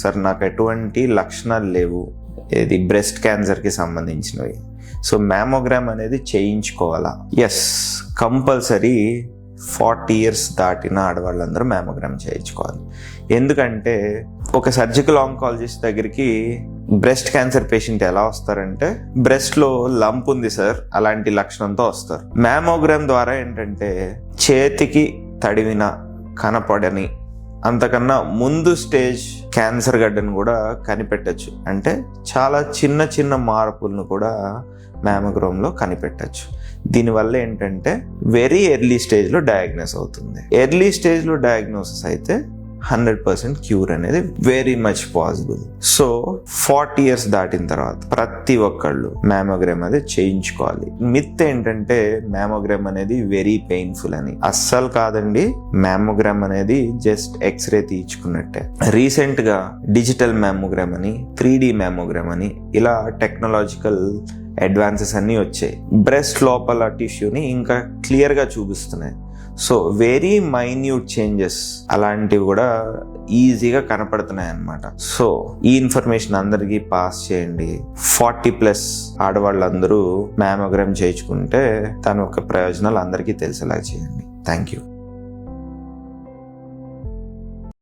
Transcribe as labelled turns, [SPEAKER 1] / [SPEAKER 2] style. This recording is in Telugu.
[SPEAKER 1] సార్ నాకు ఎటువంటి లక్షణాలు లేవు, ఇది బ్రెస్ట్ క్యాన్సర్కి సంబంధించినవి, సో మ్యామోగ్రామ్ అనేది చేయించుకోవాలా? ఎస్, కంపల్సరీ 40 years దాటిన ఆడవాళ్ళందరూ మ్యామోగ్రామ్ చేయించుకోవాలి. ఎందుకంటే ఒక సర్జికల్ ఆంకాలజిస్ట్ దగ్గరికి బ్రెస్ట్ క్యాన్సర్ పేషెంట్ ఎలా వస్తారంటే, బ్రెస్ట్లో లంప్ ఉంది సార్ అలాంటి లక్షణంతో వస్తారు. మ్యామోగ్రామ్ ద్వారా ఏంటంటే చేతికి తడివిన కనపడని అంతకన్నా ముందు స్టేజ్ క్యాన్సర్ గడ్డను కూడా కనిపెట్టచ్చు. అంటే చాలా చిన్న చిన్న మార్పులను కూడా మ్యామోగ్రామ్లో కనిపెట్టచ్చు. దీనివల్ల ఏంటంటే వెరీ ఎర్లీ స్టేజ్లో డయాగ్నోస్ అవుతుంది. ఎర్లీ స్టేజ్లో డయాగ్నోసిస్ అయితే 100% క్యూర్ అనేది very much possible. So 40 years దాటిన తర్వాత ప్రతి ఒక్కళ్ళు మ్యామోగ్రామ్ అనేది చేయించుకోవాలి. మిత్ ఏంటంటే మ్యామోగ్రామ్ అనేది వెరీ పెయిన్ఫుల్ అని. అస్సలు కాదండి, మ్యామోగ్రామ్ అనేది జస్ట్ ఎక్స్రే తీయించుకున్నట్టే. రీసెంట్ గా డిజిటల్ మ్యామోగ్రామ్ అని, 3D మ్యామోగ్రామ్ అని ఇలా టెక్నాలజికల్ అడ్వాన్సెస్ అన్నీ వచ్చాయి. బ్రెస్ట్ లోపల టిష్యూని ఇంకా క్లియర్గా చూపిస్తున్నాయి. సో వెరీ మైన్యూట్ చేంజెస్ అలాంటివి కూడా ఈజీగా కనపడుతున్నాయి అన్నమాట. సో ఈ ఇన్ఫర్మేషన్ అందరికీ పాస్ చేయండి. 40+ ఆడవాళ్ళందరూ మ్యామోగ్రామ్ చేయించుకుంటే దాని యొక్క ప్రయోజనాలు అందరికీ తెలిసేలా చేయండి. Thank you.